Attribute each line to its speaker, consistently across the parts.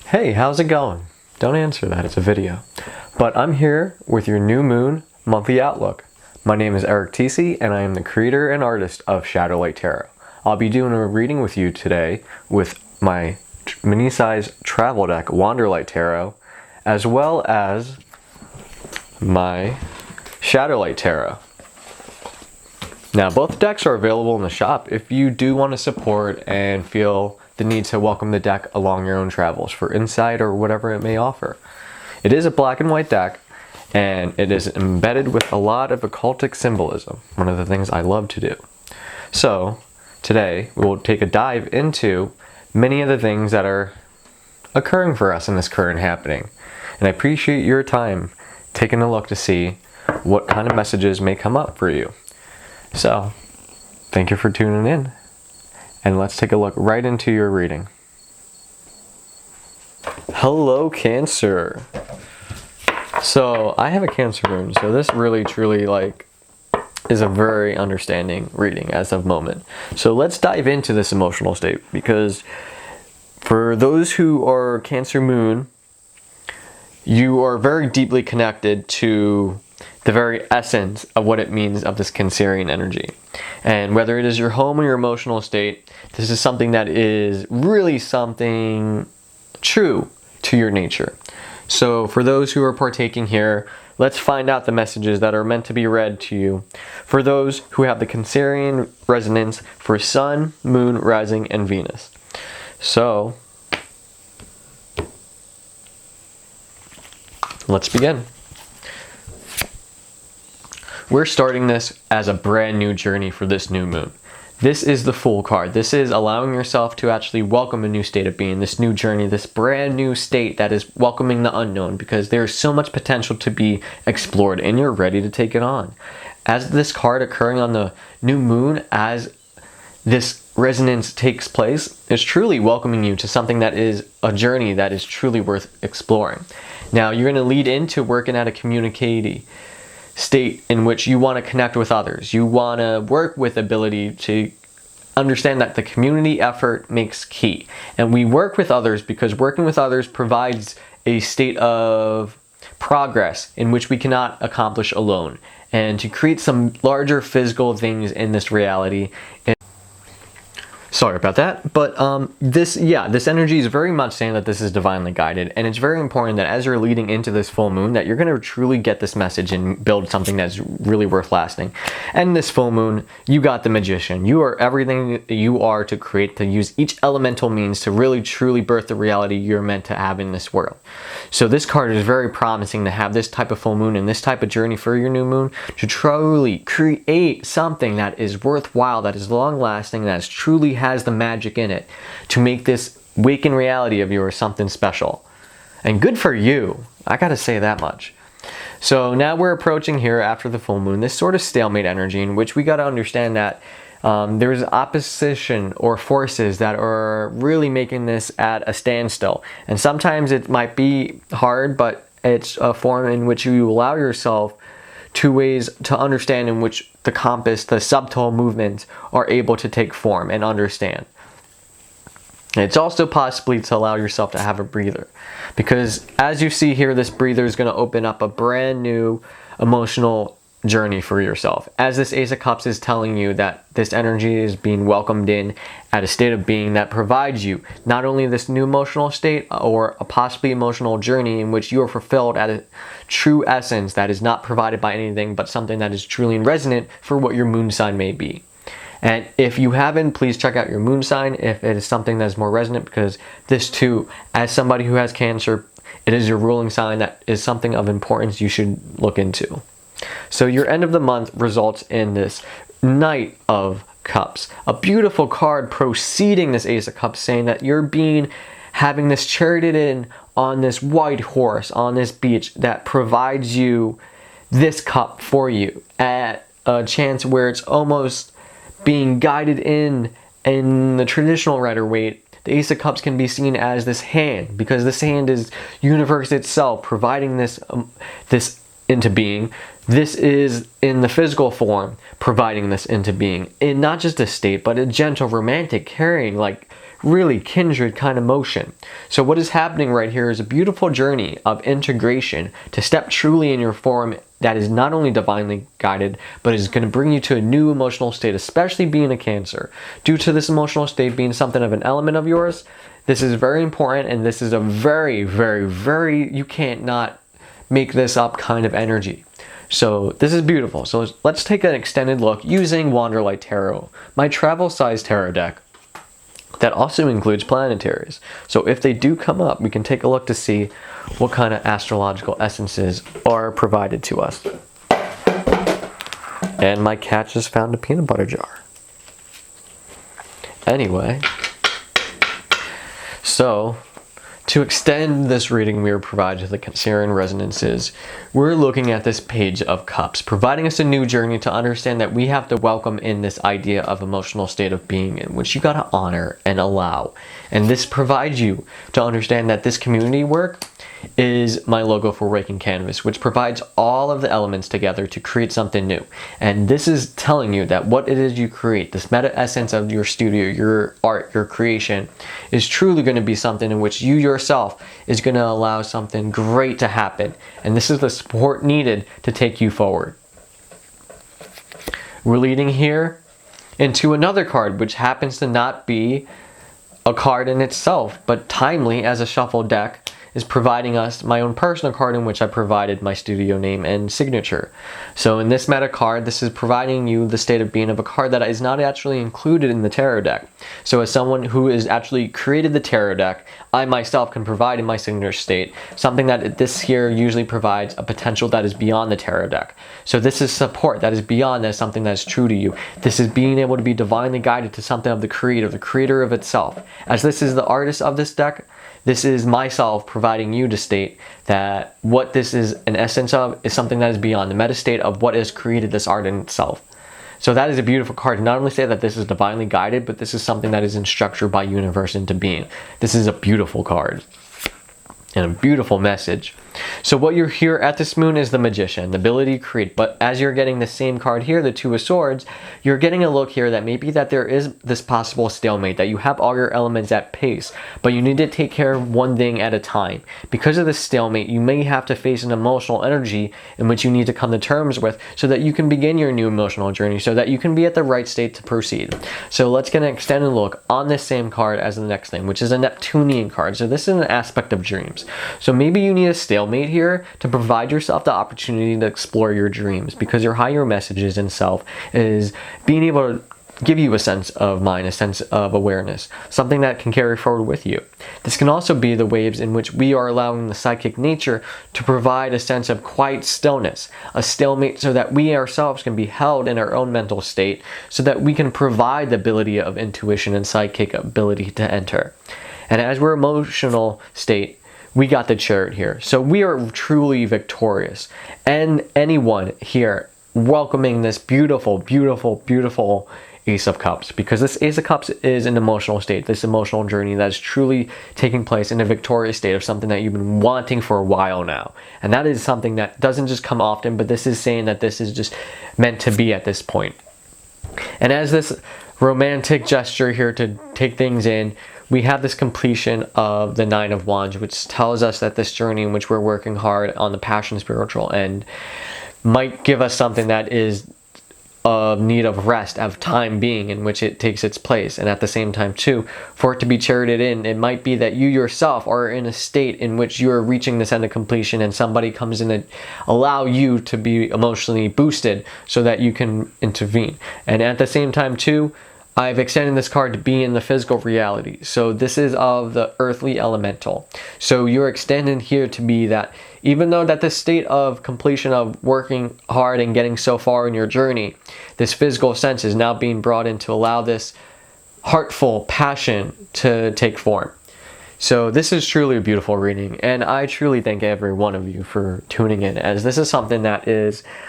Speaker 1: Hey, how's it going? Don't answer that, it's a video. But I'm here with your new moon monthly outlook. My name is Eric Tecce and I am the creator and artist of Shadowlight Tarot. I'll be doing a reading with you today with my mini-size travel deck Wanderlight Tarot, as well as my Shadowlight Tarot. Now, both decks are available in the shop if you do want to support and feel the need to welcome the deck along your own travels for insight or whatever it may offer. It is a black and white deck, and it is embedded with a lot of occultic symbolism, one of the things I love to do. So, today we will take a dive into many of the things that are occurring for us in this current happening. And I appreciate your time taking a look to see what kind of messages may come up for you. So, thank you for tuning in. And let's take a look right into your reading. Hello, Cancer. So I have a Cancer moon, so this really truly is a very understanding reading as of moment. So let's dive into this emotional state, because for those who are Cancer moon, you are very deeply connected to the very essence of what it means of this Cancerian energy. And whether it is your home or your emotional state, this is something that is really something true to your nature. So for those who are partaking here, let's find out the messages that are meant to be read to you. For those who have the Cancerian resonance for Sun, Moon, Rising, and Venus. So, let's begin. We're starting this as a brand new journey for this new moon. This is the Fool card. This is allowing yourself to actually welcome a new state of being, this new journey, this brand new state that is welcoming the unknown, because there's so much potential to be explored and you're ready to take it on. As this card occurring on the new moon, as this resonance takes place, is truly welcoming you to something that is a journey that is truly worth exploring. Now, you're going to lead into working at a communicating state in which you want to connect with others. You want to work with ability to understand that the community effort makes key. And we work with others because working with others provides a state of progress in which we cannot accomplish alone. And to create some larger physical things in this reality. Sorry about that, but this energy is very much saying that this is divinely guided, and it's very important that as you're leading into this full moon that you're going to truly get this message and build something that's really worth lasting. And this full moon, you got the Magician. You are everything that you are to create, to use each elemental means to really truly birth the reality you're meant to have in this world. So this card is very promising to have this type of full moon and this type of journey for your new moon to truly create something that is worthwhile, that is long lasting, that is truly has the magic in it to make this waking reality of yours something special. And good for you, I gotta say that much. So now we're approaching here after the full moon, this sort of stalemate energy in which we gotta understand that there's opposition or forces that are really making this at a standstill. And sometimes it might be hard, but it's a form in which you allow yourself two ways to understand in which the compass, the subtle movements are able to take form and understand. It's also possibly to allow yourself to have a breather, because as you see here, this breather is going to open up a brand new emotional journey for yourself, as this Ace of Cups is telling you that this energy is being welcomed in at a state of being that provides you not only this new emotional state or a possibly emotional journey in which you are fulfilled at a true essence that is not provided by anything but something that is truly resonant for what your moon sign may be. And if you haven't, please check out your moon sign if it is something that is more resonant, because this too, as somebody who has Cancer, it is your ruling sign that is something of importance you should look into. So your end of the month results in this Knight of Cups, a beautiful card preceding this Ace of Cups, saying that you're having this charioted in on this white horse on this beach that provides you this cup for you at a chance where it's almost being guided in the traditional Rider-Waite. The Ace of Cups can be seen as this hand, because this hand is universe itself providing this into being. This is in the physical form providing this into being, in not just a state but a gentle romantic caring, like really kindred kind of motion. So what is happening right here is a beautiful journey of integration to step truly in your form that is not only divinely guided, but is going to bring you to a new emotional state, especially being a Cancer. Due to this emotional state being something of an element of yours, this is very important, and this is a very, very, very, you can't not make this up kind of energy. So this is beautiful. So let's take an extended look using Wanderlight Tarot, my travel size tarot deck that also includes planetaries. So if they do come up, we can take a look to see what kind of astrological essences are provided to us. And my cat just found a peanut butter jar. Anyway, so to extend this reading we were provided to the Cancerian resonances, we're looking at this Page of Cups, providing us a new journey to understand that we have to welcome in this idea of emotional state of being in which you got to honor and allow. And this provides you to understand that this community work is my logo for Waking Canvas, which provides all of the elements together to create something new. And this is telling you that what it is you create, this meta essence of your studio, your art, your creation, is truly going to be something in which you yourself is going to allow something great to happen. And this is the support needed to take you forward. We're leading here into another card, which happens to not be a card in itself, but timely as a shuffle deck is providing us my own personal card in which I provided my studio name and signature. So in this meta card, this is providing you the state of being of a card that is not actually included in the tarot deck. So as someone who has actually created the tarot deck, I myself can provide in my signature state something that this here usually provides a potential that is beyond the tarot deck. So this is support that is beyond that, something that is true to you. This is being able to be divinely guided to something of the creator of itself. As this is the artist of this deck, this is myself providing you to state that what this is an essence of is something that is beyond the meta state of what has created this art in itself. So that is a beautiful card to not only say that this is divinely guided, but this is something that is in structure by universe into being. This is a beautiful card and a beautiful message. So what you're here at this moon is the Magician, the ability to create. But as you're getting the same card here, the Two of Swords, you're getting a look here that maybe that there is this possible stalemate, that you have all your elements at pace, but you need to take care of one thing at a time. Because of this stalemate, you may have to face an emotional energy in which you need to come to terms with so that you can begin your new emotional journey, so that you can be at the right state to proceed. So let's get an extended look on this same card as the next thing, which is a Neptunian card. So this is an aspect of dreams. So maybe you need a stalemate here to provide yourself the opportunity to explore your dreams, because your higher messages in self is being able to give you a sense of mind, a sense of awareness, something that can carry forward with you. This can also be the waves in which we are allowing the psychic nature to provide a sense of quiet stillness, a stalemate, so that we ourselves can be held in our own mental state, so that we can provide the ability of intuition and psychic ability to enter. And as we're emotional state, we got the Chariot here. So we are truly victorious. And anyone here welcoming this beautiful, beautiful, beautiful Ace of Cups, because this Ace of Cups is an emotional state, this emotional journey that is truly taking place in a victorious state of something that you've been wanting for a while now. And that is something that doesn't just come often, but this is saying that this is just meant to be at this point. And as this romantic gesture here to take things in, we have this completion of the Nine of Wands, which tells us that this journey in which we're working hard on the passion spiritual end might give us something that is of need of rest, of time being in which it takes its place. And at the same time too, for it to be charioted in, it might be that you yourself are in a state in which you are reaching this end of completion, and somebody comes in and allow you to be emotionally boosted so that you can intervene. And at the same time too, I've extended this card to be in the physical reality. So this is of the earthly elemental. So you're extended here to be that, even though that this state of completion of working hard and getting so far in your journey, this physical sense is now being brought in to allow this heartful passion to take form. So this is truly a beautiful reading, and I truly thank every one of you for tuning in, as this is something that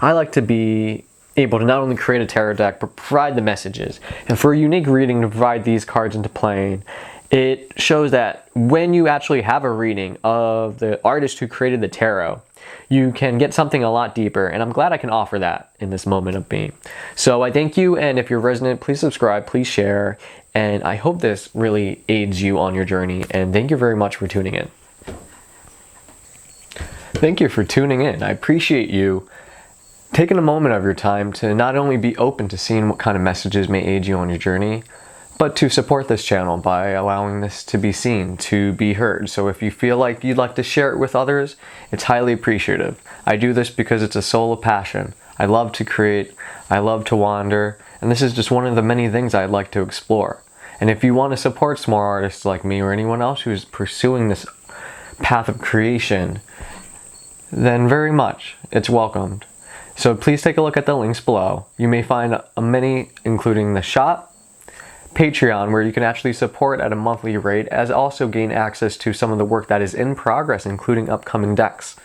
Speaker 1: I like to be able to not only create a tarot deck, but provide the messages. And for a unique reading to provide these cards into playing, it shows that when you actually have a reading of the artist who created the tarot, you can get something a lot deeper, and I'm glad I can offer that in this moment of being. So I thank you, and if you're resonant, please subscribe, please share, and I hope this really aids you on your journey, and thank you very much for tuning in. Thank you for tuning in. I appreciate you taking a moment of your time to not only be open to seeing what kind of messages may aid you on your journey, but to support this channel by allowing this to be seen, to be heard. So if you feel like you'd like to share it with others, it's highly appreciative. I do this because it's a soul of passion. I love to create, I love to wander, and this is just one of the many things I'd like to explore. And if you want to support small artists like me or anyone else who's pursuing this path of creation, then very much it's welcomed. So please take a look at the links below. You may find many, including the shop, Patreon, where you can actually support at a monthly rate, as also gain access to some of the work that is in progress, including upcoming decks.